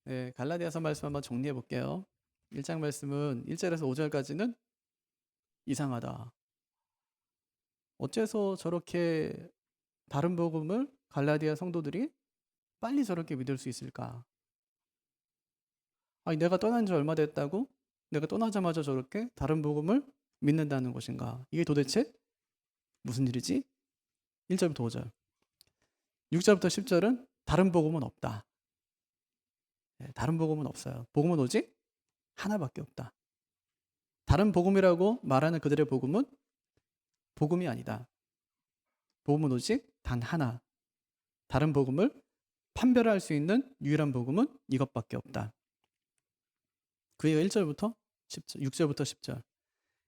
네, 갈라디아서 말씀 한번 정리해 볼게요. 1장 말씀은 1절에서 5절까지는 이상하다. 어째서 저렇게 다른 복음을 갈라디아 성도들이 빨리 저렇게 믿을 수 있을까? 아니, 내가 떠난 지 얼마 됐다고? 내가 떠나자마자 저렇게 다른 복음을 믿는다는 것인가? 이게 도대체 무슨 일이지? 1절부터 5절. 6절부터 10절은 다른 복음은 없다. 네, 다른 복음은 없어요. 복음은 오직 하나밖에 없다. 다른 복음이라고 말하는 그들의 복음은 복음이 아니다. 복음은 오직 단 하나. 다른 복음을 판별할 수 있는 유일한 복음은 이것밖에 없다. 그게 1절부터 10절, 6절부터 10절.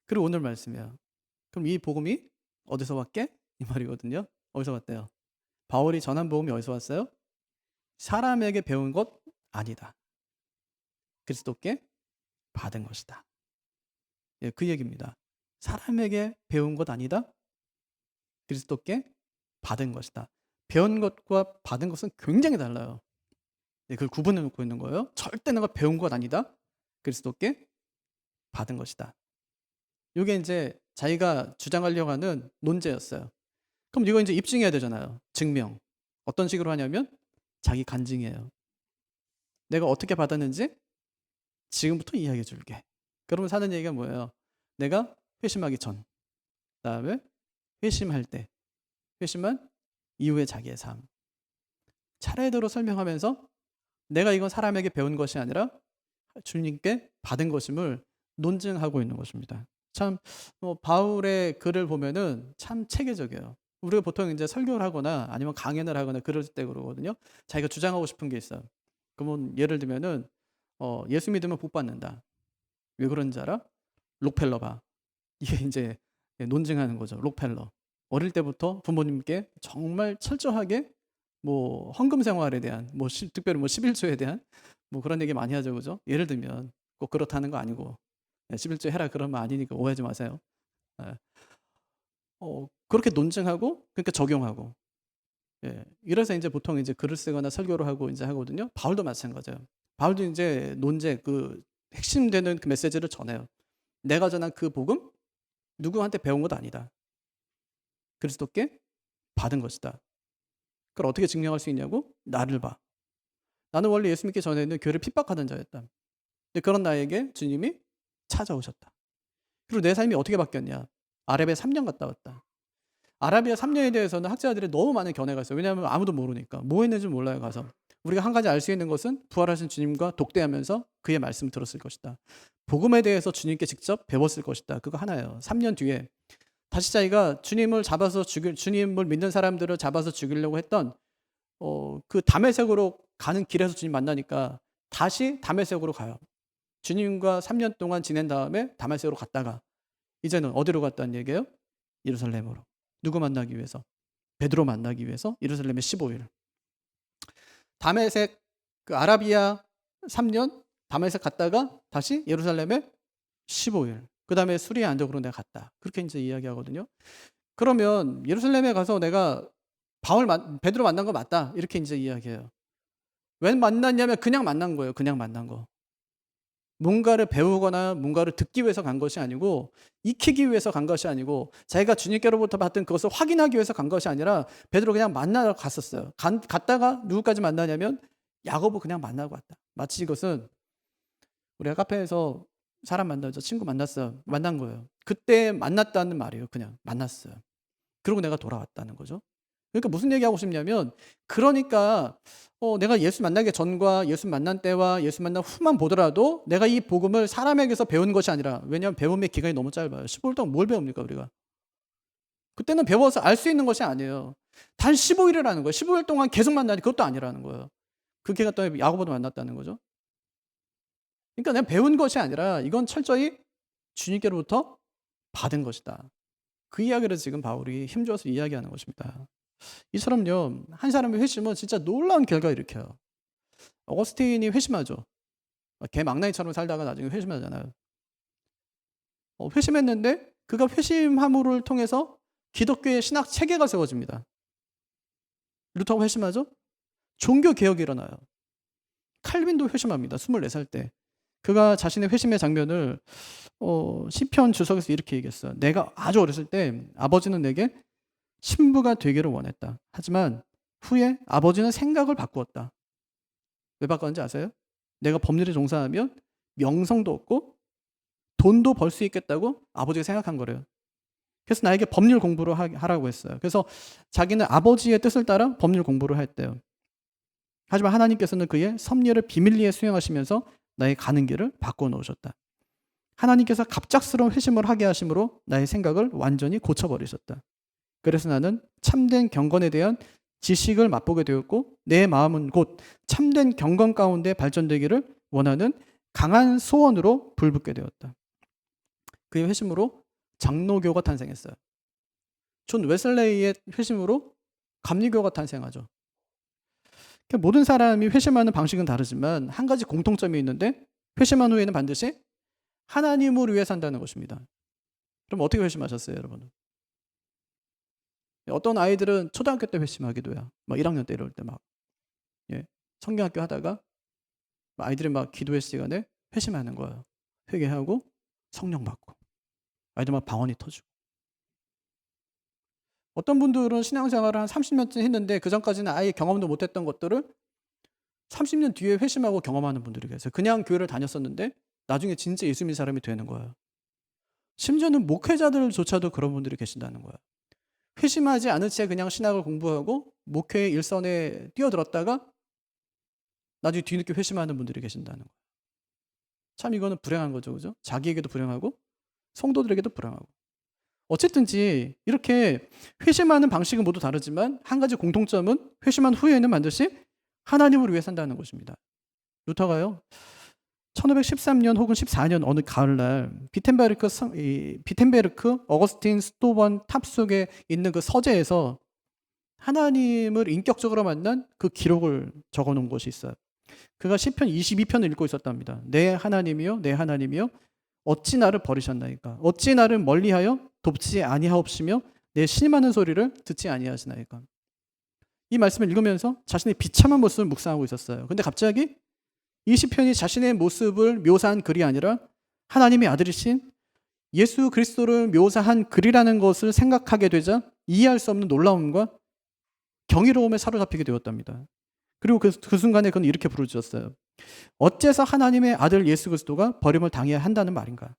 그리고 오늘 말씀이에요. 그럼 이 복음이 어디서 왔게? 이 말이거든요. 어디서 왔대요? 바울이 전한 복음이 어디서 왔어요? 사람에게 배운 것 아니다. 그리스도께 받은 것이다. 예, 그 얘기입니다. 사람에게 배운 것 아니다. 그리스도께 받은 것이다. 배운 것과 받은 것은 굉장히 달라요. 네, 그걸 구분해 놓고 있는 거예요. 절대 내가 배운 것 아니다. 그리스도께 받은 것이다. 이게 이제 자기가 주장하려고 하는 논제였어요. 그럼 이거 이제 입증해야 되잖아요. 증명. 어떤 식으로 하냐면 자기 간증이에요. 내가 어떻게 받았는지 지금부터 이야기해 줄게. 그러면 사는 얘기가 뭐예요? 내가 회심하기 전, 그다음에 회심할 때, 회심한 이후의 자기의 삶. 차례대로 설명하면서 내가 이건 사람에게 배운 것이 아니라 주님께 받은 것임을 논증하고 있는 것입니다. 참 바울의 글을 보면은 참 체계적이에요. 우리가 보통 이제 설교를 하거나 아니면 강연을 하거나 그럴 때 그러거든요. 자기가 주장하고 싶은 게 있어요. 그러면 예를 들면은 예수 믿으면 복 받는다. 왜 그런지 알아? 록펠러 봐. 이게 이제 논증하는 거죠. 록펠러. 어릴 때부터 부모님께 정말 철저하게 뭐 헌금 생활에 대한 특별히 뭐 11조에 대한 뭐 그런 얘기 많이 하죠. 그죠? 예를 들면 꼭 그렇다는 거 아니고 11조 해라 그러면 아니니까 오해하지 마세요. 예. 그렇게 논증하고 그러니까 적용하고 예. 이래서 이제 보통 이제 글을 쓰거나 설교를 하고 이제 하거든요. 바울도 마찬가지예요. 바울도 이제 논제 그 핵심되는 그 메시지를 전해요. 내가 전한 그 복음 누구한테 배운 것 아니다. 그리스도께 받은 것이다. 그걸 어떻게 증명할 수 있냐고? 나를 봐. 나는 원래 예수 믿기 전에는 교회를 핍박하던 자였다. 근데 그런 나에게 주님이 찾아오셨다. 그리고 내 삶이 어떻게 바뀌었냐? 아랍에 3년 갔다 왔다. 아라비아 3년에 대해서는 학자들이 너무 많은 견해가 있어요. 왜냐하면 아무도 모르니까. 뭐 했는지 몰라요, 가서. 우리가 한 가지 알 수 있는 것은 부활하신 주님과 독대하면서 그의 말씀을 들었을 것이다. 복음에 대해서 주님께 직접 배웠을 것이다. 그거 하나예요. 3년 뒤에 다시 자기가 주님을 믿는 사람들을 잡아서 죽이려고 했던 그 다메섹으로 가는 길에서 주님 만나니까 다시 다메섹으로 가요. 주님과 3년 동안 지낸 다음에 다메섹으로 갔다가 이제는 어디로 갔다는 얘기예요? 예루살렘으로. 누구 만나기 위해서? 베드로 만나기 위해서 예루살렘에 15일. 다메섹 그 아라비아 3년 다메섹 갔다가 다시 예루살렘에 15일. 그다음에 수리의 안적으로 내가 갔다. 그렇게 이제 이야기하거든요. 그러면 예루살렘에 가서 내가 베드로 만난 거 맞다. 이렇게 이제 이야기해요. 왜 만났냐면 그냥 만난 거예요. 그냥 만난 거. 뭔가를 배우거나 뭔가를 듣기 위해서 간 것이 아니고 익히기 위해서 간 것이 아니고 자기가 주님께로부터 받은 그것을 확인하기 위해서 간 것이 아니라 베드로 그냥 만나러 갔었어요. 갔다가 누구까지 만나냐면 야고보 그냥 만나고 왔다. 마치 이것은 우리가 카페에서 사람 만나죠. 친구 만났어요. 만난 거예요. 그때 만났다는 말이에요. 그냥 만났어요. 그리고 내가 돌아왔다는 거죠. 그러니까 무슨 얘기하고 싶냐면 그러니까 내가 예수 만나기 전과 예수 만난 때와 예수 만난 후만 보더라도 내가 이 복음을 사람에게서 배운 것이 아니라 왜냐하면 배움의 기간이 너무 짧아요. 15일 동안 뭘 배웁니까 우리가? 그때는 배워서 알 수 있는 것이 아니에요. 단 15일이라는 거예요. 15일 동안 계속 만나니 그것도 아니라는 거예요. 그 걔가 또 야고보도 만났다는 거죠. 그러니까 내가 배운 것이 아니라 이건 철저히 주님께로부터 받은 것이다. 그 이야기를 지금 바울이 힘줘서 이야기하는 것입니다. 이처럼요, 한 사람의 회심은 진짜 놀라운 결과를 일으켜요. 어거스틴이 회심하죠. 개 망나니처럼 살다가 나중에 회심하잖아요. 회심했는데 그가 회심함을 통해서 기독교의 신학 체계가 세워집니다. 루터가 회심하죠? 종교 개혁이 일어나요. 칼빈도 회심합니다. 24살 때. 그가 자신의 회심의 장면을 시편 주석에서 이렇게 얘기했어요. 내가 아주 어렸을 때 아버지는 내게 신부가 되기를 원했다. 하지만 후에 아버지는 생각을 바꾸었다. 왜 바꿨는지 아세요? 내가 법률에 종사하면 명성도 얻고 돈도 벌 수 있겠다고 아버지가 생각한 거래요. 그래서 나에게 법률 공부를 하라고 했어요. 그래서 자기는 아버지의 뜻을 따라 법률 공부를 했대요. 하지만 하나님께서는 그의 섭리를 비밀리에 수행하시면서 나의 가는 길을 바꿔놓으셨다. 하나님께서 갑작스러운 회심을 하게 하심으로 나의 생각을 완전히 고쳐버리셨다. 그래서 나는 참된 경건에 대한 지식을 맛보게 되었고 내 마음은 곧 참된 경건 가운데 발전되기를 원하는 강한 소원으로 불붙게 되었다. 그의 회심으로 장로교가 탄생했어요. 존 웨슬레이의 회심으로 감리교가 탄생하죠. 그러니까 모든 사람이 회심하는 방식은 다르지만 한 가지 공통점이 있는데 회심한 후에는 반드시 하나님을 위해 산다는 것입니다. 그럼 어떻게 회심하셨어요, 여러분? 어떤 아이들은 초등학교 때 회심하기도 해요. 막 1학년 때 이럴 때 막 성경학교 하다가 아이들이 막 기도회 시간에 회심하는 거예요. 회개하고 성령 받고 아이들 막 방언이 터지고. 어떤 분들은 신앙생활을 한 30년쯤 했는데 그 전까지는 아예 경험도 못했던 것들을 30년 뒤에 회심하고 경험하는 분들이 계세요. 그냥 교회를 다녔었는데 나중에 진짜 예수 믿는 사람이 되는 거예요. 심지어는 목회자들조차도 그런 분들이 계신다는 거예요. 회심하지 않은 채 그냥 신학을 공부하고 목회의 일선에 뛰어들었다가 나중에 뒤늦게 회심하는 분들이 계신다는 거예요. 참 이거는 불행한 거죠. 그죠? 자기에게도 불행하고 성도들에게도 불행하고. 어쨌든지 이렇게 회심하는 방식은 모두 다르지만 한 가지 공통점은 회심한 후에는 반드시 하나님을 위해 산다는 것입니다. 루터가요. 1513년 혹은 14년 어느 가을날 비텐베르크 어거스틴 스토번 탑 속에 있는 그 서재에서 하나님을 인격적으로 만난 그 기록을 적어놓은 것이 있어요. 그가 시편 22편을 읽고 있었답니다. 내 하나님이여 내 하나님이여 어찌 나를 버리셨나이까 어찌 나를 멀리하여 돕지 아니하옵시며 내 실망하는 소리를 듣지 아니하시나이까. 이 말씀을 읽으면서 자신의 비참한 모습을 묵상하고 있었어요. 근데 갑자기 이 시편이 자신의 모습을 묘사한 글이 아니라 하나님의 아들이신 예수 그리스도를 묘사한 글이라는 것을 생각하게 되자 이해할 수 없는 놀라움과 경이로움에 사로잡히게 되었답니다. 그리고 그 순간에 그는 이렇게 부르짖었어요. 어째서 하나님의 아들 예수 그리스도가 버림을 당해야 한다는 말인가?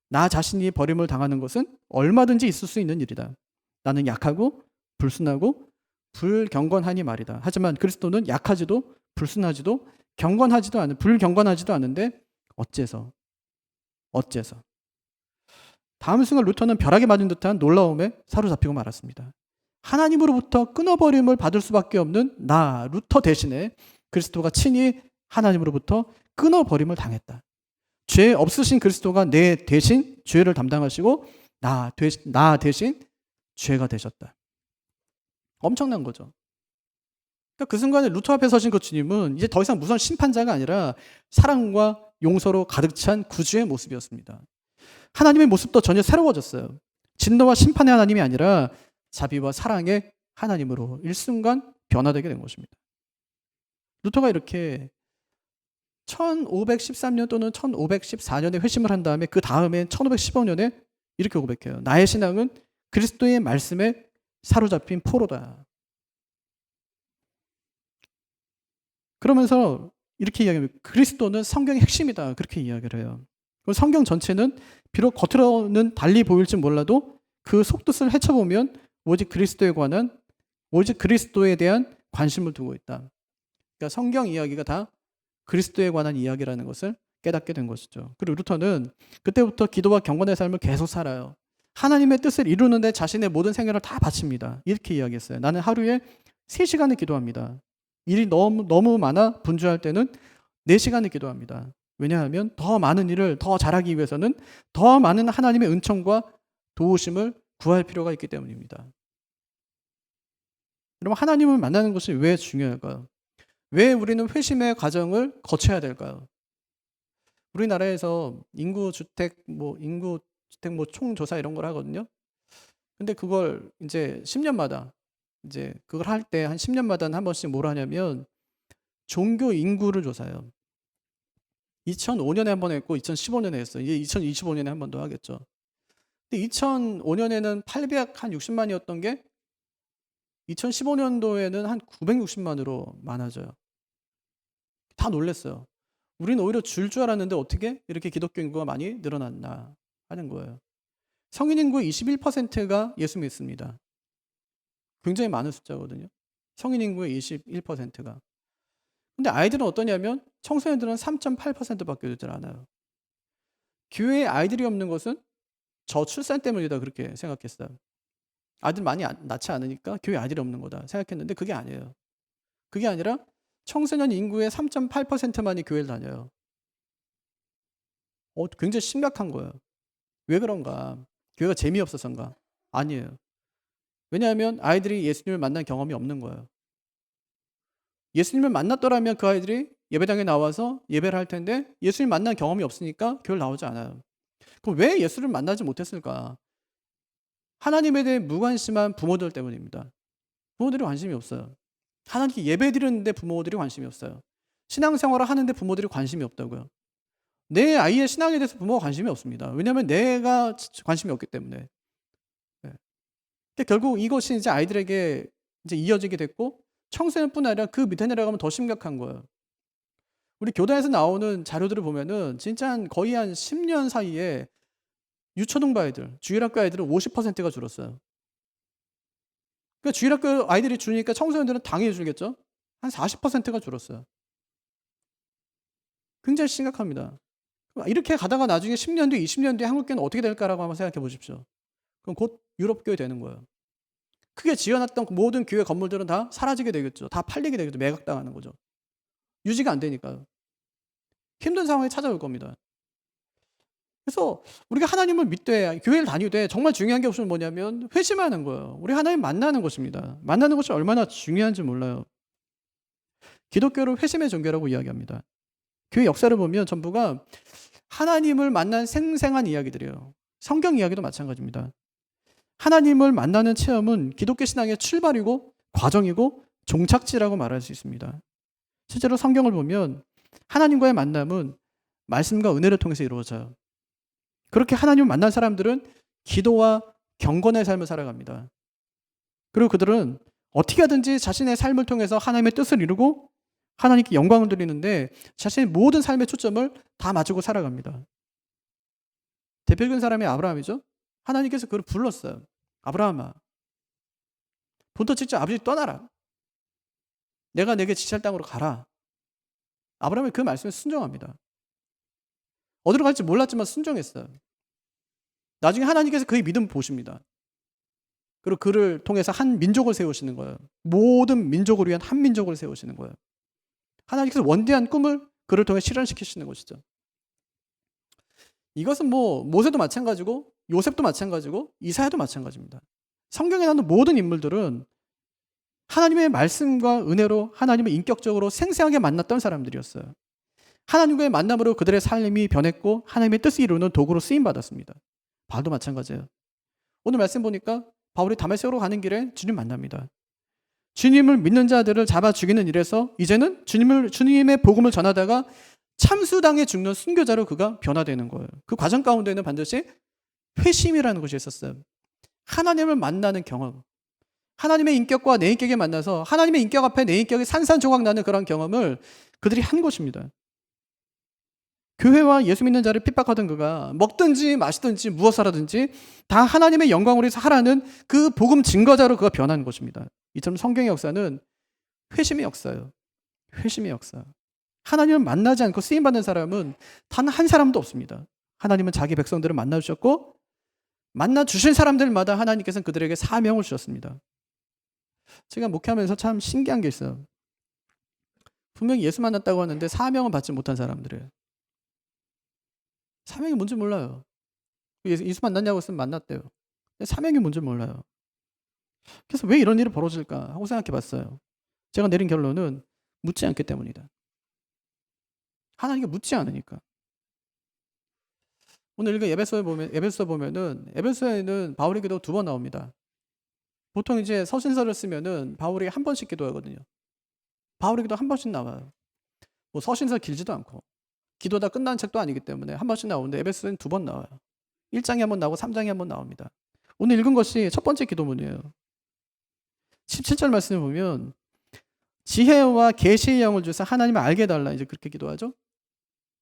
나 자신이 버림을 당하는 것은 얼마든지 있을 수 있는 일이다. 나는 약하고 불순하고 불경건하니 말이다. 하지만 그리스도는 약하지도 불순하지도 불경건하지도 않은데 어째서? 다음 순간 루터는 벼락에 맞은 듯한 놀라움에 사로잡히고 말았습니다. 하나님으로부터 끊어버림을 받을 수밖에 없는 나 루터 대신에 그리스도가 친히 하나님으로부터 끊어버림을 당했다. 죄 없으신 그리스도가 내 대신 죄를 담당하시고 나 대신 죄가 되셨다. 엄청난 거죠. 그러니까 그 순간에 루터 앞에 서신 그 주님은 이제 더 이상 무서운 심판자가 아니라 사랑과 용서로 가득 찬 구주의 모습이었습니다. 하나님의 모습도 전혀 새로워졌어요. 진노와 심판의 하나님이 아니라 자비와 사랑의 하나님으로 일순간 변화되게 된 것입니다. 루터가 이렇게 1513년 또는 1514년에 회심을 한 다음에 그 다음에 1515년에 이렇게 고백해요. 나의 신앙은 그리스도의 말씀에 사로잡힌 포로다. 그러면서 이렇게 이야기합니다. 그리스도는 성경의 핵심이다. 그렇게 이야기를 해요. 성경 전체는 비록 겉으로는 달리 보일지 몰라도 그 속뜻을 헤쳐보면 오직 그리스도에 대한 관심을 두고 있다. 그러니까 성경 이야기가 다 그리스도에 관한 이야기라는 것을 깨닫게 된 것이죠. 그리고 루터는 그때부터 기도와 경건의 삶을 계속 살아요. 하나님의 뜻을 이루는 데 자신의 모든 생애를 다 바칩니다. 이렇게 이야기했어요. 나는 하루에 3시간을 기도합니다. 일이 너무 많아 분주할 때는 4시간을 기도합니다. 왜냐하면 더 많은 일을 더 잘하기 위해서는 더 많은 하나님의 은총과 도우심을 구할 필요가 있기 때문입니다. 여러분, 하나님을 만나는 것이 왜 중요할까요? 왜 우리는 회심의 과정을 거쳐야 될까요? 우리나라에서 인구주택 총조사 이런 걸 하거든요. 근데 그걸 이제 10년마다 이제 그걸 할 때 한 10년마다 한 번씩 뭘 하냐면 종교 인구를 조사해요. 2005년에 한 번 했고 2015년에 했어요. 이제 2025년에 한 번 더 하겠죠. 근데 2005년에는 860만이었던 게 2015년도에는 한 960만으로 많아져요. 다 놀랐어요. 우리는 오히려 줄 알았는데 어떻게 이렇게 기독교 인구가 많이 늘어났나 하는 거예요. 성인 인구의 21%가 예수 믿습니다. 굉장히 많은 숫자거든요. 성인 인구의 21%가. 근데 아이들은 어떠냐면 청소년들은 3.8%밖에 되질 않아요. 교회에 아이들이 없는 것은 저출산 때문이다 그렇게 생각했어요. 아들 많이 낳지 않으니까 교회에 아이들이 없는 거다 생각했는데 그게 아니에요. 그게 아니라 청소년 인구의 3.8%만이 교회를 다녀요. 굉장히 심각한 거예요. 왜 그런가? 교회가 재미없어서인가? 아니에요. 왜냐하면 아이들이 예수님을 만난 경험이 없는 거예요. 예수님을 만났더라면 그 아이들이 예배당에 나와서 예배를 할 텐데 예수님 만난 경험이 없으니까 교회를 나오지 않아요. 그럼 왜 예수를 만나지 못했을까? 하나님에 대해 무관심한 부모들 때문입니다. 부모들이 관심이 없어요. 하나님께 예배 드리는데 부모들이 관심이 없어요. 신앙생활을 하는데 부모들이 관심이 없다고요. 내 아이의 신앙에 대해서 부모가 관심이 없습니다. 왜냐하면 내가 관심이 없기 때문에. 네. 결국 이것이 이제 아이들에게 이제 이어지게 됐고 청소년뿐 아니라 그 밑에 내려가면 더 심각한 거예요. 우리 교단에서 나오는 자료들을 보면은 진짜 거의 한 10년 사이에 유초등부 아이들, 주일학교 아이들은 50%가 줄었어요. 그러니까 주일학교 아이들이 줄으니까 청소년들은 당연히 줄겠죠? 한 40%가 줄었어요. 굉장히 심각합니다. 이렇게 가다가 나중에 10년 뒤, 20년 뒤에 한국교회는 어떻게 될까라고 한번 생각해 보십시오. 그럼 곧 유럽교회 되는 거예요. 크게 지어놨던 모든 교회 건물들은 다 사라지게 되겠죠. 다 팔리게 되겠죠. 매각당하는 거죠. 유지가 안 되니까요. 힘든 상황이 찾아올 겁니다. 그래서 우리가 하나님을 믿되 교회를 다니되 정말 중요한 게 없으면 뭐냐면 회심하는 거예요. 우리 하나님 만나는 것입니다. 만나는 것이 얼마나 중요한지 몰라요. 기독교를 회심의 종교라고 이야기합니다. 교회 역사를 보면 전부가 하나님을 만난 생생한 이야기들이에요. 성경 이야기도 마찬가지입니다. 하나님을 만나는 체험은 기독교 신앙의 출발이고 과정이고 종착지라고 말할 수 있습니다. 실제로 성경을 보면 하나님과의 만남은 말씀과 은혜를 통해서 이루어져요. 그렇게 하나님을 만난 사람들은 기도와 경건의 삶을 살아갑니다. 그리고 그들은 어떻게 하든지 자신의 삶을 통해서 하나님의 뜻을 이루고 하나님께 영광을 드리는데 자신의 모든 삶의 초점을 다 맞추고 살아갑니다. 대표적인 사람이 아브라함이죠. 하나님께서 그를 불렀어요. 아브라함아, 본토 직접 아버지 떠나라. 내가 내게 지시할 땅으로 가라. 아브라함이 그 말씀에 순종합니다. 어디로 갈지 몰랐지만 순종했어요. 나중에 하나님께서 그의 믿음을 보십니다. 그리고 그를 통해서 한 민족을 세우시는 거예요. 모든 민족을 위한 한 민족을 세우시는 거예요. 하나님께서 원대한 꿈을 그를 통해 실현시키시는 것이죠. 이것은 뭐 모세도 마찬가지고 요셉도 마찬가지고 이사야도 마찬가지입니다. 성경에 나오는 모든 인물들은 하나님의 말씀과 은혜로 하나님을 인격적으로 생생하게 만났던 사람들이었어요. 하나님과의 만남으로 그들의 삶이 변했고 하나님의 뜻을 이루는 도구로 쓰임받았습니다. 바울도 마찬가지예요. 오늘 말씀 보니까 바울이 다메섹으로 가는 길에 주님 만납니다. 주님을 믿는 자들을 잡아 죽이는 일에서 이제는 주님의 복음을 전하다가 참수당해 죽는 순교자로 그가 변화되는 거예요. 그 과정 가운데는 반드시 회심이라는 것이 있었어요. 하나님을 만나는 경험. 하나님의 인격과 내 인격에 만나서 하나님의 인격 앞에 내 인격이 산산조각 나는 그런 경험을 그들이 한 것입니다. 교회와 예수 믿는 자를 핍박하던 그가 먹든지 마시든지 무엇을 하든지 다 하나님의 영광으로 해서 하라는 그 복음 증거자로 그가 변한 것입니다. 이처럼 성경의 역사는 회심의 역사예요. 회심의 역사. 하나님을 만나지 않고 쓰임받는 사람은 단 한 사람도 없습니다. 하나님은 자기 백성들을 만나주셨고 만나주신 사람들마다 하나님께서는 그들에게 사명을 주셨습니다. 제가 목회하면서 참 신기한 게 있어요. 분명히 예수 만났다고 하는데 사명은 받지 못한 사람들이에요. 사명이 뭔지 몰라요. 예수 만났냐고 했으면 만났대요. 사명이 뭔지 몰라요. 그래서 왜 이런 일이 벌어질까 하고 생각해 봤어요. 제가 내린 결론은 묻지 않기 때문이다. 하나님께 묻지 않으니까. 오늘 읽은 에베소서 보면은 에베소에는 바울의 기도 2번 나옵니다. 보통 이제 서신서를 쓰면은 바울이 한 번씩 기도하거든요. 바울의 기도 한 번씩 나와요. 뭐 서신서 길지도 않고 기도다 끝난 책도 아니기 때문에 한 번씩 나오는데 에베소서는 2번 나와요. 1장에 한 번 나오고 3장에 한 번 나옵니다. 오늘 읽은 것이 첫 번째 기도문이에요. 17절 말씀을 보면 지혜와 계시의 영을 주사 하나님을 알게 해달라. 이제 그렇게 기도하죠.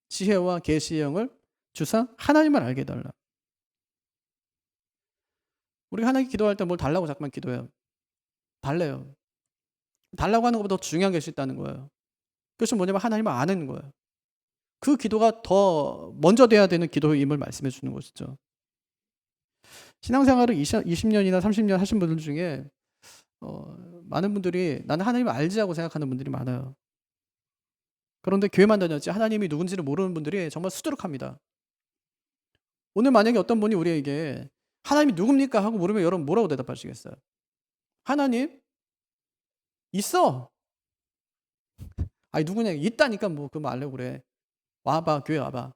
지혜와 계시의 영을 주사 하나님을 알게 해달라. 우리가 하나님께 기도할 때 뭘 달라고 자꾸만 기도해요. 달래요. 달라고 하는 것보다 더 중요한 것이 있다는 거예요. 그것이 뭐냐면 하나님을 아는 거예요. 그 기도가 더 먼저 돼야 되는 기도임을 말씀해 주는 것이죠. 신앙생활을 20년이나 30년 하신 분들 중에 많은 분들이 나는 하나님을 알지 하고 생각하는 분들이 많아요. 그런데 교회만 다녔지 하나님이 누군지를 모르는 분들이 정말 수두룩합니다. 오늘 만약에 어떤 분이 우리에게 하나님이 누굽니까? 하고 물으면 여러분 뭐라고 대답하시겠어요? 하나님? 있어. 아니 누구냐? 있다니까 뭐 그거 알려고 그래. 와봐 교회 와봐.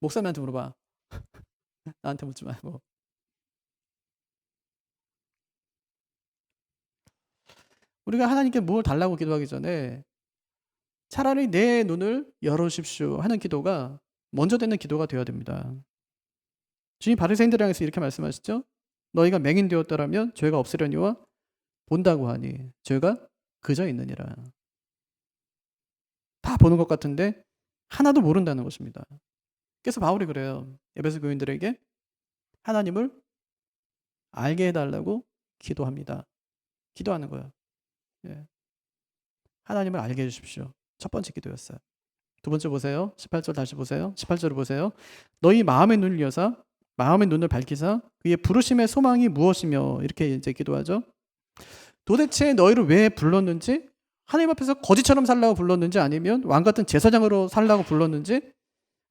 목사님한테 물어봐. 나한테 묻지 말고. 우리가 하나님께 뭘 달라고 기도하기 전에 차라리 내 눈을 열어주십시오 하는 기도가 먼저 되는 기도가 되어야 됩니다. 주님 바리새인들을 향해서 이렇게 말씀하시죠. 너희가 맹인되었더라면 죄가 없으려니와 본다고 하니 죄가 그저 있느니라. 다 보는 것 같은데 하나도 모른다는 것입니다. 그래서 바울이 그래요. 에베소 교인들에게 하나님을 알게 해달라고 기도합니다. 기도하는 거예요. 예. 하나님을 알게 해주십시오. 첫 번째 기도였어요. 두 번째 보세요. 18절 다시 보세요. 18절을 보세요. 너희 마음의 눈을 여사 마음의 눈을 밝히사 그의 부르심의 소망이 무엇이며 이렇게 이제 기도하죠. 도대체 너희를 왜 불렀는지 하나님 앞에서 거지처럼 살라고 불렀는지 아니면 왕 같은 제사장으로 살라고 불렀는지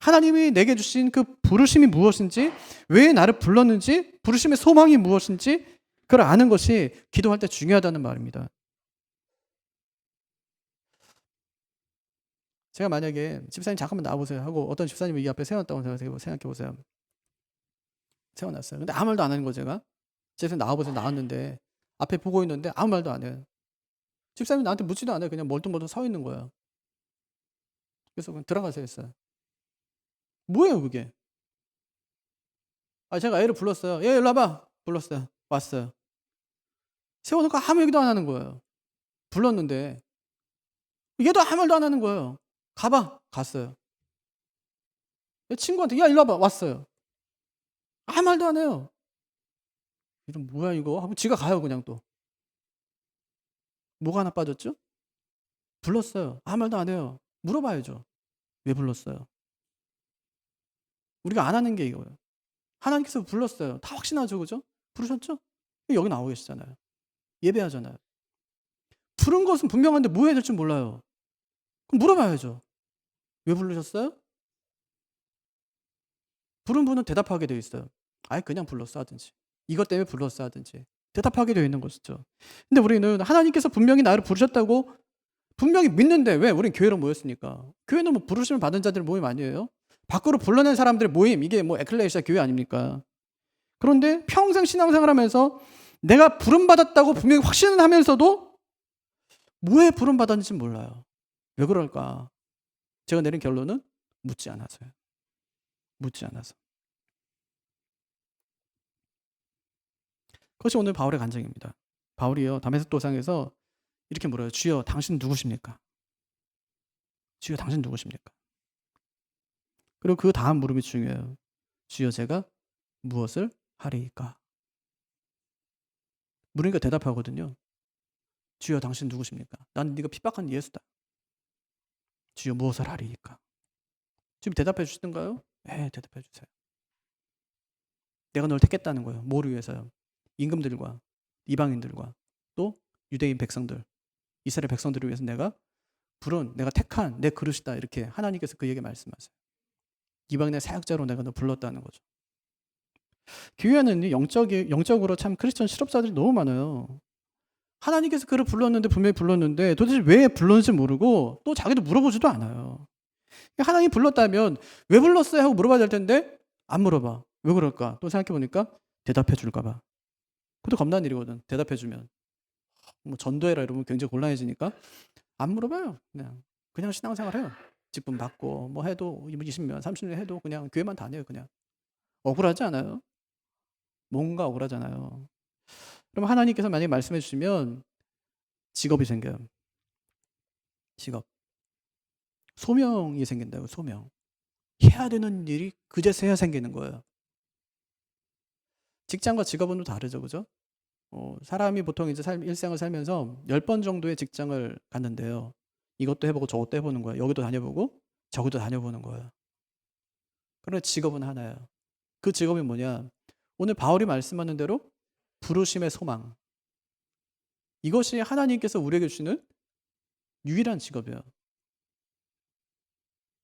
하나님이 내게 주신 그 부르심이 무엇인지 왜 나를 불렀는지 부르심의 소망이 무엇인지 그걸 아는 것이 기도할 때 중요하다는 말입니다. 제가 만약에 집사님 잠깐만 나와보세요 하고 어떤 집사님을 이 앞에 세워놨다고 생각해보세요. 세워놨어요. 근데 아무 말도 안 하는 거 제가. 집사님 나와보세요. 나왔는데 앞에 보고 있는데 아무 말도 안 해요. 집사님이 나한테 묻지도 않아요. 그냥 멀뚱멀뚱 서 있는 거예요. 그래서 그냥 들어가세요 했어요. 뭐예요 그게? 제가 애를 불렀어요. 얘 일로 와봐. 불렀어요. 왔어요. 세워놓고 아무 얘기도 안 하는 거예요. 불렀는데 얘도 아무 말도 안 하는 거예요. 가봐. 갔어요. 내 친구한테 야 일로 와봐. 왔어요. 아무 말도 안 해요. 이런 뭐야 이거 하고 지가 가요 그냥 또. 뭐가 하나 빠졌죠? 불렀어요. 아무 말도 안 해요. 물어봐야죠. 왜 불렀어요? 우리가 안 하는 게 이거예요. 하나님께서 불렀어요. 다 확신하죠, 그죠? 부르셨죠? 여기 나오고 계시잖아요. 예배하잖아요. 부른 것은 분명한데 뭐 해야 될지 몰라요. 그럼 물어봐야죠. 왜 부르셨어요? 부른 분은 대답하게 되어 있어요. 아예 그냥 불렀어 하든지 이것 때문에 불렀어 하든지 대답하게 되어 있는 것이죠. 근데 우리는 하나님께서 분명히 나를 부르셨다고 분명히 믿는데 왜? 우린 교회로 모였으니까. 교회는 뭐 부르심을 받은 자들의 모임 아니에요? 밖으로 불러낸 사람들의 모임 이게 뭐 에클레시아 교회 아닙니까? 그런데 평생 신앙생활하면서 내가 부름받았다고 분명히 확신을 하면서도 뭐에 부름받았는지 몰라요. 왜 그럴까? 제가 내린 결론은 묻지 않아서요. 묻지 않아서. 그것이 오늘 바울의 간증입니다. 바울이요 다메섹 도상에서 이렇게 물어요. 주여 당신 누구십니까? 주여 당신 누구십니까? 그리고 그 다음 물음이 중요해요. 주여 제가 무엇을 하리이까? 물으니까 대답하거든요. 주여 당신 누구십니까? 난 네가 핍박한 예수다. 주여 무엇을 하리이까? 지금 대답해 주시던가요? 네, 대답해 주세요. 내가 널 택했다는 거예요. 뭐를 위해서요? 임금들과 이방인들과 또 유대인 백성들, 이스라엘 백성들을 위해서 내가 택한 내 그릇이다. 이렇게 하나님께서 그에게 말씀하세요. 이방인의 사역자로 내가 너 불렀다는 거죠. 교회는 영적으로 참 크리스천 실업자들이 너무 많아요. 하나님께서 그를 불렀는데 분명히 불렀는데 도대체 왜 불렀는지 모르고 또 자기도 물어보지도 않아요. 하나님 불렀다면 왜 불렀어요? 하고 물어봐야 될 텐데 안 물어봐. 왜 그럴까? 또 생각해보니까 대답해 줄까 봐. 그것도 겁나는 일이거든. 대답해 주면. 뭐 전도해라 이러면 굉장히 곤란해지니까 안 물어봐요. 그냥 신앙생활 해요. 직분 받고 뭐 해도 20년, 30년 해도 그냥 교회만 다녀요. 그냥 억울하지 않아요? 뭔가 억울하잖아요. 그럼 하나님께서 만약에 말씀해 주시면 직업이 생겨요. 직업. 소명이 생긴다고, 소명. 해야 되는 일이 그제서야 생기는 거예요. 직장과 직업은 또 다르죠, 그죠? 사람이 보통 이제 일생을 살면서 10번 정도의 직장을 갔는데요. 이것도 해보고 저것도 해보는 거예요. 여기도 다녀보고 저기도 다녀보는 거예요. 그런데 직업은 하나예요. 그 직업이 뭐냐? 오늘 바울이 말씀하는 대로 부르심의 소망. 이것이 하나님께서 우리에게 주시는 유일한 직업이에요.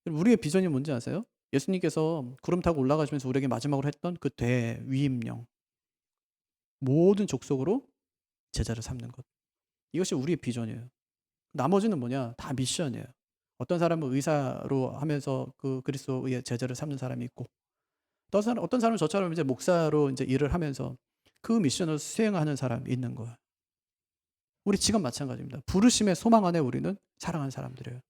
우리의 비전이 뭔지 아세요? 예수님께서 구름 타고 올라가시면서 우리에게 마지막으로 했던 그 대위임령. 모든 족속으로 제자를 삼는 것. 이것이 우리의 비전이에요. 나머지는 뭐냐? 다 미션이에요. 어떤 사람은 의사로 하면서 그 그리스도의 제자를 삼는 사람이 있고, 어떤 사람은 저처럼 이제 목사로 이제 일을 하면서 그 미션을 수행하는 사람이 있는 거예요. 우리 직업 마찬가지입니다. 부르심의 소망 안에 우리는 사랑하는 사람들이에요.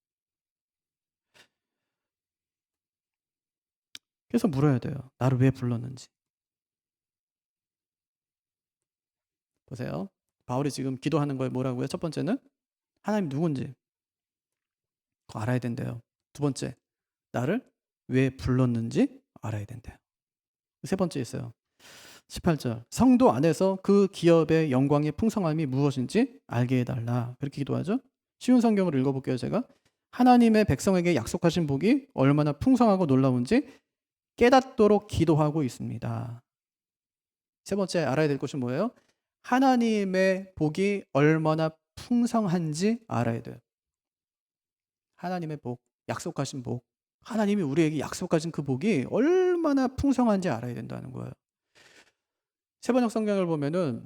그래서 물어야 돼요. 나를 왜 불렀는지. 보세요. 바울이 지금 기도하는 거에 뭐라고요? 첫 번째는 하나님 누군지 그거 알아야 된대요. 두 번째, 나를 왜 불렀는지 알아야 된대요. 세 번째 있어요. 18절. 성도 안에서 그 기업의 영광의 풍성함이 무엇인지 알게 해달라. 그렇게 기도하죠. 쉬운 성경을 읽어볼게요. 제가. 하나님의 백성에게 약속하신 복이 얼마나 풍성하고 놀라운지 깨닫도록 기도하고 있습니다. 세 번째 알아야 될 것이 뭐예요? 하나님의 복이 얼마나 풍성한지 알아야 돼요. 하나님의 복, 약속하신 복. 하나님이 우리에게 약속하신 그 복이 얼마나 풍성한지 알아야 된다는 거예요. 세번역 성경을 보면은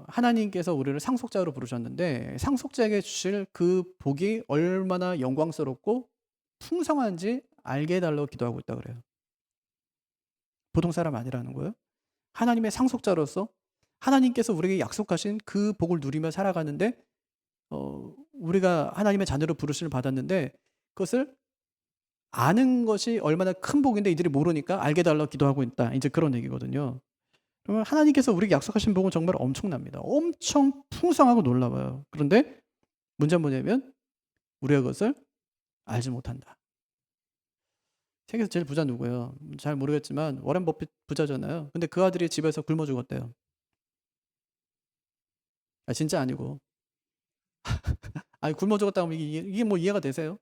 하나님께서 우리를 상속자로 부르셨는데 상속자에게 주실 그 복이 얼마나 영광스럽고 풍성한지 알게 해달라고 기도하고 있다 그래요. 보통 사람 아니라는 거예요. 하나님의 상속자로서 하나님께서 우리에게 약속하신 그 복을 누리며 살아가는데 우리가 하나님의 자녀로 부르심을 받았는데 그것을 아는 것이 얼마나 큰 복인데 이들이 모르니까 알게 해달라고 기도하고 있다. 이제 그런 얘기거든요. 그러면 하나님께서 우리에게 약속하신 복은 정말 엄청납니다. 엄청 풍성하고 놀라워요. 그런데 문제는 뭐냐면 우리가 그것을 알지 못한다. 세계에서 제일 부자 누구예요? 잘 모르겠지만 워렌 버핏 부자잖아요. 근데 그 아들이 집에서 굶어 죽었대요. 진짜 아니고. 아니 굶어 죽었다고 하면 이게 뭐 이해가 되세요?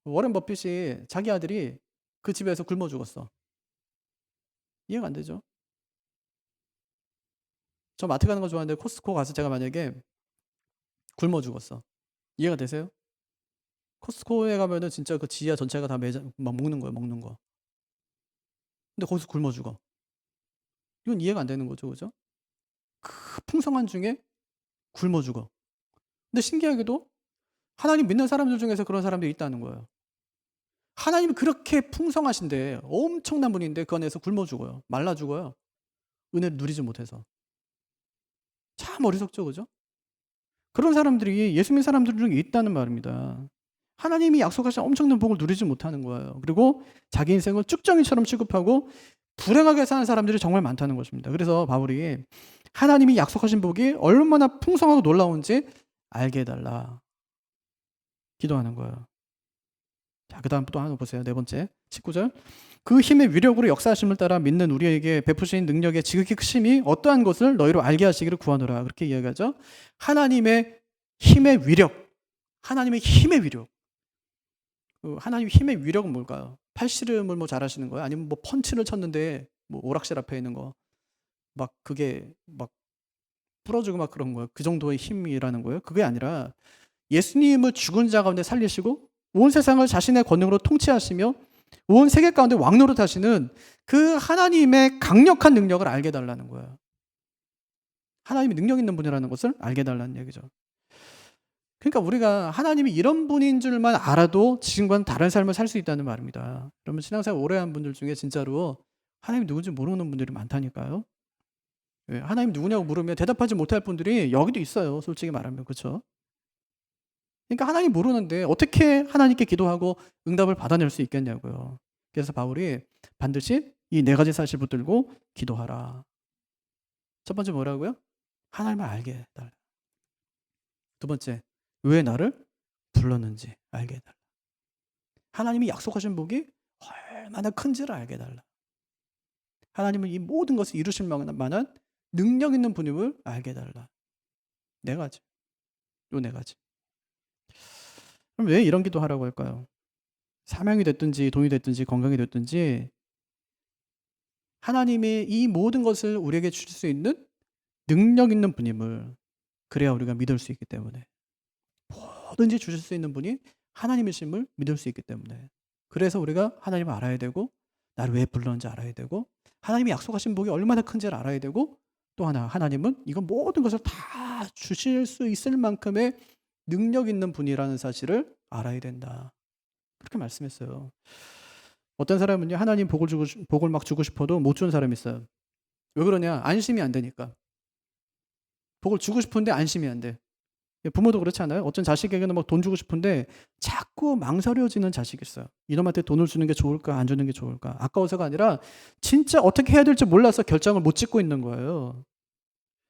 워렌 버핏이 자기 아들이 그 집에서 굶어 죽었어. 이해가 안 되죠? 저 마트 가는 거 좋아하는데 코스트코 가서 제가 만약에 굶어 죽었어. 이해가 되세요? 코스트코에 가면은 진짜 그 지하 전체가 다 매장 막 먹는 거예요, 먹는 거. 근데 거기서 굶어 죽어. 이건 이해가 안 되는 거죠, 그죠? 그 풍성한 중에 굶어 죽어. 근데 신기하게도 하나님 믿는 사람들 중에서 그런 사람들이 있다는 거예요. 하나님이 그렇게 풍성하신데 엄청난 분인데 그 안에서 굶어 죽어요. 말라 죽어요. 은혜를 누리지 못해서. 참 어리석죠, 그죠? 그런 사람들이 예수 믿는 사람들 중에 있다는 말입니다. 하나님이 약속하신 엄청난 복을 누리지 못하는 거예요. 그리고 자기 인생을 쭉정이처럼 취급하고 불행하게 사는 사람들이 정말 많다는 것입니다. 그래서 바울이 하나님이 약속하신 복이 얼마나 풍성하고 놀라운지 알게 해달라 기도하는 거예요. 자, 그 다음 또 하나 보세요. 네 번째 19절. 그 힘의 위력으로 역사하심을 따라 믿는 우리에게 베푸신 능력의 지극히 크심이 어떠한 것을 너희로 알게 하시기를 구하노라. 그렇게 이야기하죠. 하나님의 힘의 위력. 하나님의 힘의 위력. 하나님의 힘의 위력은 뭘까요? 팔씨름을 뭐 잘하시는 거예요? 아니면 뭐 펀치를 쳤는데 뭐 오락실 앞에 있는 거 막 그게 막 부러지고 막 그런 거예요? 그 정도의 힘이라는 거예요? 그게 아니라 예수님을 죽은 자 가운데 살리시고 온 세상을 자신의 권능으로 통치하시며 온 세계 가운데 왕노릇 하시는 그 하나님의 강력한 능력을 알게 해달라는 거예요. 하나님이 능력 있는 분이라는 것을 알게 해달라는 얘기죠. 그러니까 우리가 하나님이 이런 분인 줄만 알아도 지금과는 다른 삶을 살 수 있다는 말입니다. 여러분 신앙생활 오래 한 분들 중에 진짜로 하나님이 누군지 모르는 분들이 많다니까요. 하나님 누구냐고 물으면 대답하지 못할 분들이 여기도 있어요. 솔직히 말하면. 그렇죠? 그러니까 하나님 모르는데 어떻게 하나님께 기도하고 응답을 받아낼 수 있겠냐고요. 그래서 바울이 반드시 이 네 가지 사실 붙들고 기도하라. 첫 번째 뭐라고요? 하나님을 알게 해달라. 두 번째, 왜 나를 불렀는지 알게 해달라. 하나님이 약속하신 복이 얼마나 큰지를 알게 해달라. 하나님은 이 모든 것을 이루실 만한 능력 있는 분임을 알게 해달라. 네 가지. 요 네 가지. 그럼 왜 이런 기도 하라고 할까요? 사명이 됐든지 돈이 됐든지 건강이 됐든지 하나님이 이 모든 것을 우리에게 주실 수 있는 능력 있는 분임을 그래야 우리가 믿을 수 있기 때문에 뭐든지 주실 수 있는 분이 하나님이심을 믿을 수 있기 때문에 그래서 우리가 하나님을 알아야 되고 나를 왜 불렀는지 알아야 되고 하나님이 약속하신 복이 얼마나 큰지를 알아야 되고 또 하나 하나님은 이거 모든 것을 다 주실 수 있을 만큼의 능력 있는 분이라는 사실을 알아야 된다. 그렇게 말씀했어요. 어떤 사람은요 하나님 복을 막 주고 싶어도 못 주는 사람이 있어요. 왜 그러냐? 안심이 안 되니까. 복을 주고 싶은데 안심이 안 돼. 부모도 그렇지 않아요? 어떤 자식에게는 막 돈 주고 싶은데 자꾸 망설여지는 자식이 있어요. 이놈한테 돈을 주는 게 좋을까 안 주는 게 좋을까 아까워서가 아니라 진짜 어떻게 해야 될지 몰라서 결정을 못 짓고 있는 거예요.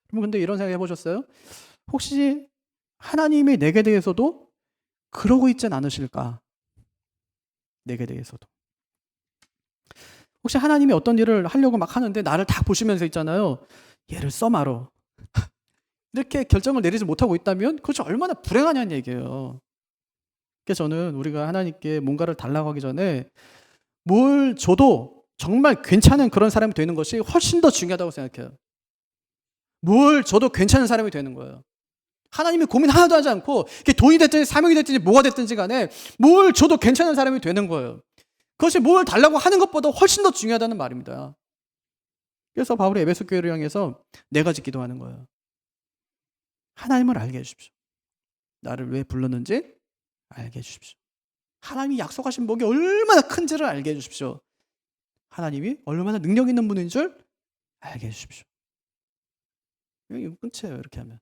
그럼 근데 이런 생각 해보셨어요? 혹시 하나님이 내게 대해서도 그러고 있진 않으실까? 내게 대해서도. 혹시 하나님이 어떤 일을 하려고 막 하는데 나를 다 보시면서 있잖아요. 얘를 써마로. 이렇게 결정을 내리지 못하고 있다면 그것이 얼마나 불행하냐는 얘기예요. 그래서 저는 우리가 하나님께 뭔가를 달라고 하기 전에 뭘 줘도 정말 괜찮은 그런 사람이 되는 것이 훨씬 더 중요하다고 생각해요. 뭘 줘도 괜찮은 사람이 되는 거예요. 하나님이 고민 하나도 하지 않고 이게 돈이 됐든지 사명이 됐든지 뭐가 됐든지 간에 뭘 줘도 괜찮은 사람이 되는 거예요. 그것이 뭘 달라고 하는 것보다 훨씬 더 중요하다는 말입니다. 그래서 바울이 에베소 교회를 향해서 네 가지 기도하는 거예요. 하나님을 알게 해주십시오. 나를 왜 불렀는지 알게 해주십시오. 하나님이 약속하신 복이 얼마나 큰지를 알게 해주십시오. 하나님이 얼마나 능력 있는 분인 줄 알게 해주십시오. 이거 끝이에요. 이렇게 하면.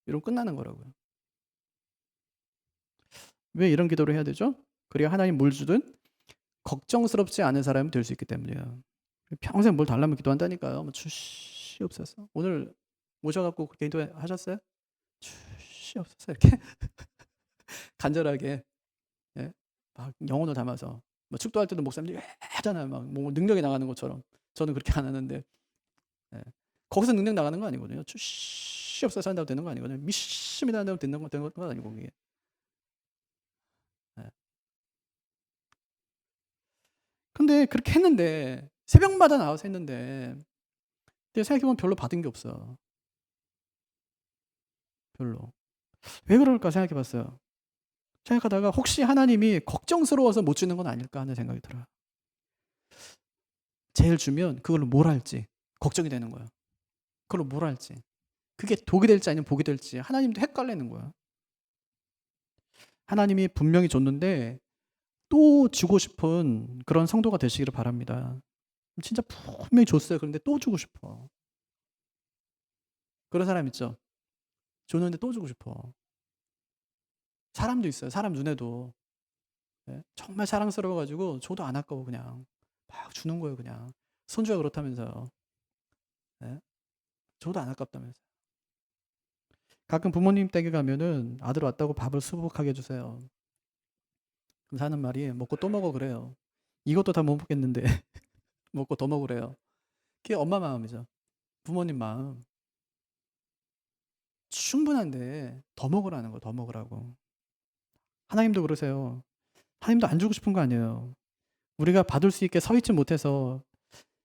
이러면 끝나는 거라고요. 왜 이런 기도를 해야 되죠? 그래야 하나님 뭘 주든 걱정스럽지 않은 사람이 될 수 있기 때문이에요. 평생 뭘 달라면 기도한다니까요. 뭐 주시옵소서. 오늘 모셔갖고 그렇게 기도하셨어요? 주시옵소서 이렇게 간절하게 예? 막 영혼을 담아서 뭐 축도할 때도 목사님들이 하잖아요. 막 뭐 능력이 나가는 것처럼 저는 그렇게 안 하는데 예. 거기서 능력 나가는 거 아니거든요. 주시옵소서 한다고 되는 거 아니거든요. 미심이다 한다고 되는 건 아니고 그게. 예. 근데 그렇게 했는데 새벽마다 나와서 했는데 근데 생각해보면 별로 받은 게 없어. 별로. 왜 그럴까 생각해봤어요. 생각하다가 혹시 하나님이 걱정스러워서 못 주는 건 아닐까 하는 생각이 들어요. 제일 주면 그걸로 뭘 할지 걱정이 되는 거예요. 그걸로 뭘 할지. 그게 독이 될지 아니면 복이 될지 하나님도 헷갈리는 거야. 하나님이 분명히 줬는데 또 주고 싶은 그런 성도가 되시기를 바랍니다. 진짜 분명히 줬어요. 그런데 또 주고 싶어. 그런 사람 있죠? 줬는데 또 주고 싶어. 사람도 있어요. 사람 눈에도. 예? 정말 사랑스러워가지고 줘도 안 아까워 그냥. 막 주는 거예요 그냥. 손주가 그렇다면서요. 예? 줘도 안 아깝다면서요. 가끔 부모님 댁에 가면은 아들 왔다고 밥을 수북하게 해주세요. 그럼 하는 말이 먹고 또 먹어 그래요. 이것도 다 못 먹겠는데 먹고 더 먹으래요. 그게 엄마 마음이죠. 부모님 마음. 충분한데 더 먹으라는 거, 더 먹으라고. 하나님도 그러세요. 하나님도 안 주고 싶은 거 아니에요. 우리가 받을 수 있게 서 있지 못해서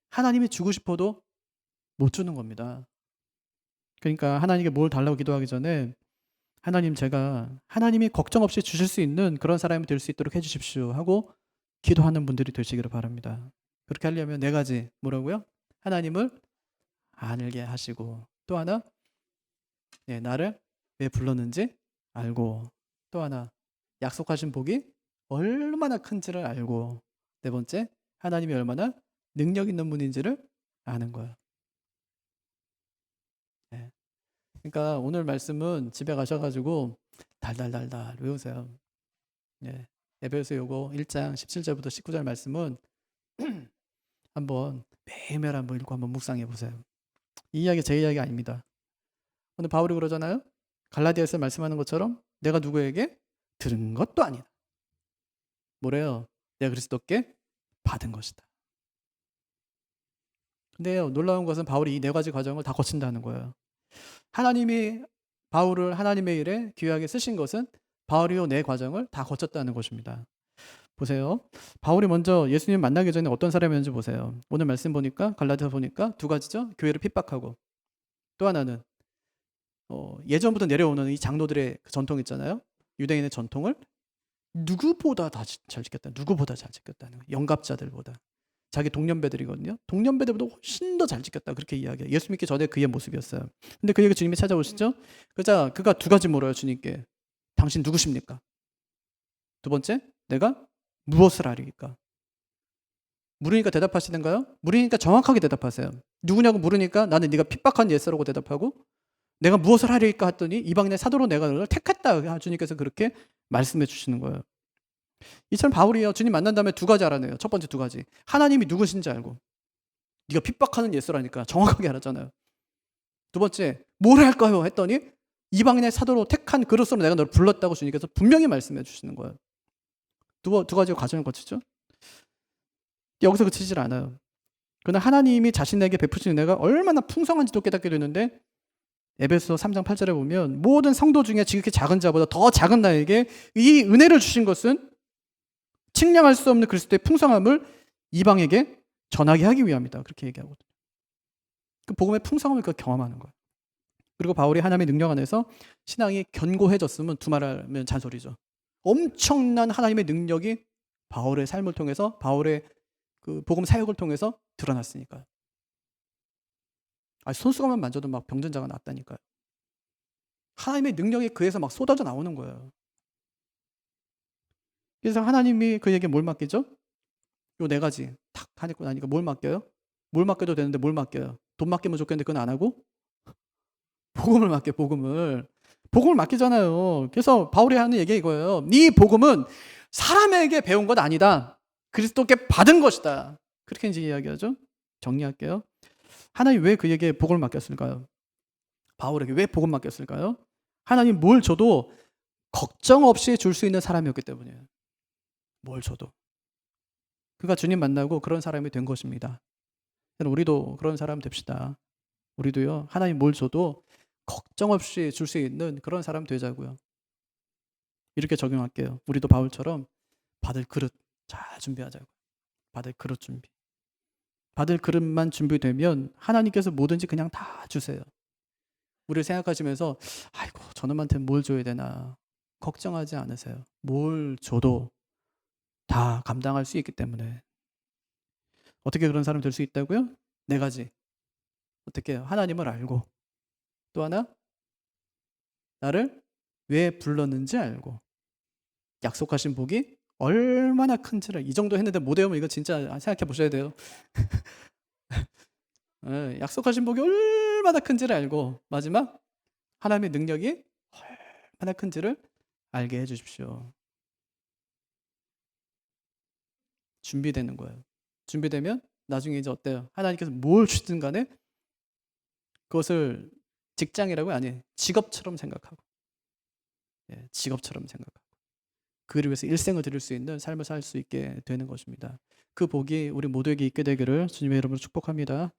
하나님이 주고 싶어도 못 주는 겁니다. 그러니까 하나님께 뭘 달라고 기도하기 전에 하나님 제가 하나님이 걱정 없이 주실 수 있는 그런 사람이 될 수 있도록 해주십시오 하고 기도하는 분들이 되시기를 바랍니다. 그렇게 하려면 네 가지 뭐라고요? 하나님을 알게 하시고 또 하나 나를 왜 불렀는지 알고 또 하나 약속하신 복이 얼마나 큰지를 알고 네 번째 하나님이 얼마나 능력 있는 분인지를 아는 거예요. 네. 그러니까 오늘 말씀은 집에 가셔가지고 달달달달 외우세요. 예. 에베소 요거 1장 17절부터 19절 말씀은 한번 매일매일 한번 읽고 한번 묵상해 보세요. 이 이야기 제 이야기 아닙니다. 오늘 바울이 그러잖아요. 갈라디아에서 말씀하는 것처럼 내가 누구에게 들은 것도 아니다. 뭐래요? 내가 그리스도께 받은 것이다. 근데요, 놀라운 것은 바울이 이 네 가지 과정을 다 거친다는 거예요. 하나님이 바울을 하나님의 일에 귀하게 쓰신 것은 바울이 이 네 과정을 다 거쳤다는 것입니다. 보세요. 바울이 먼저 예수님 만나기 전에 어떤 사람이었는지 보세요. 오늘 말씀 보니까 갈라디아 보니까 두 가지죠. 교회를 핍박하고 또 하나는 예전부터 내려오는 이 장로들의 그 전통 있잖아요. 유대인의 전통을 누구보다 다 잘 지켰다. 누구보다 잘 지켰다는 거예요. 영갑자들보다. 자기 동년배들이거든요. 동년배들보다 훨씬 더 잘 지켰다. 그렇게 이야기해요. 예수 믿기 전에 그의 모습이었어요. 근데 그에게 주님이 찾아오시죠. 그자 그가 두 가지 물어요. 주님께. 당신 누구십니까? 두 번째, 내가 무엇을 하리까? 물으니까 대답하시는가요? 물으니까 정확하게 대답하세요. 누구냐고 물으니까 나는 네가 핍박한 예수라고 대답하고 내가 무엇을 하리까 했더니 이방인의 사도로 내가 너를 택했다. 주님께서 그렇게 말씀해 주시는 거예요. 이처럼 바울이요. 주님 만난 다음에 두 가지 알아내요. 첫 번째 두 가지. 하나님이 누구신지 알고 네가 핍박하는 예수라니까 정확하게 알았잖아요. 두 번째, 뭘 할까요? 했더니 이방인의 사도로 택한 그릇으로 내가 너를 불렀다고 주님께서 분명히 말씀해 주시는 거예요. 두 가지 과정을 거치죠. 여기서 그치질 않아요. 그러나 하나님이 자신에게 베푸신 은혜가 얼마나 풍성한지도 깨닫게 되는데 에베소 3장 8절에 보면 모든 성도 중에 지극히 작은 자보다 더 작은 나에게 이 은혜를 주신 것은 측량할 수 없는 그리스도의 풍성함을 이방에게 전하게 하기 위함이다. 그렇게 얘기하거든요. 그 복음의 풍성함을 경험하는 거예요. 그리고 바울이 하나님의 능력 안에서 신앙이 견고해졌으면 두말하면 잔소리죠. 엄청난 하나님의 능력이 바울의 삶을 통해서 바울의 그 복음 사역을 통해서 드러났으니까요. 손수건만 만져도 막 병든자가 낫다니까요. 하나님의 능력이 그에서 막 쏟아져 나오는 거예요. 그래서 하나님이 그에게 뭘 맡기죠? 요 네 가지 탁 하니까 나니까 뭘 맡겨요? 뭘 맡겨도 되는데 뭘 맡겨요? 돈 맡기면 좋겠는데 그건 안 하고 복음을 맡겨. 복음을 맡기잖아요. 그래서 바울이 하는 얘기가 이거예요. 네 복음은 사람에게 배운 것 아니다. 그리스도께 받은 것이다. 그렇게 이제 이야기하죠. 정리할게요. 하나님 왜 그에게 복음을 맡겼을까요? 바울에게 왜 복음 맡겼을까요? 하나님 뭘 줘도 걱정 없이 줄 수 있는 사람이었기 때문이에요. 뭘 줘도. 그가 주님 만나고 그런 사람이 된 것입니다. 우리도 그런 사람 됩시다. 우리도요. 하나님 뭘 줘도 걱정 없이 줄 수 있는 그런 사람 되자고요. 이렇게 적용할게요. 우리도 바울처럼 받을 그릇 잘 준비하자고요. 받을 그릇 준비. 받을 그릇만 준비되면 하나님께서 뭐든지 그냥 다 주세요. 우리를 생각하시면서 아이고 저놈한테 뭘 줘야 되나 걱정하지 않으세요. 뭘 줘도 다 감당할 수 있기 때문에. 어떻게 그런 사람 될 수 있다고요? 네 가지. 어떻게 해요? 하나님을 알고 또 하나 나를 왜 불렀는지 알고 약속하신 복이 얼마나 큰지를 이 정도 했는데 못 외우면 이거 진짜 생각해 보셔야 돼요. 네, 약속하신 복이 얼마나 큰지를 알고 마지막 하나님의 능력이 얼마나 큰지를 알게 해주십시오. 준비되는 거예요. 준비되면 나중에 이제 어때요? 하나님께서 뭘 주든 간에 그것을 직장이라고 아니 직업처럼 생각하고 직업처럼 생각하고 그를 위해서 일생을 드릴 수 있는 삶을 살 수 있게 되는 것입니다. 그 복이 우리 모두에게 있게 되기를 주님의 이름으로 축복합니다.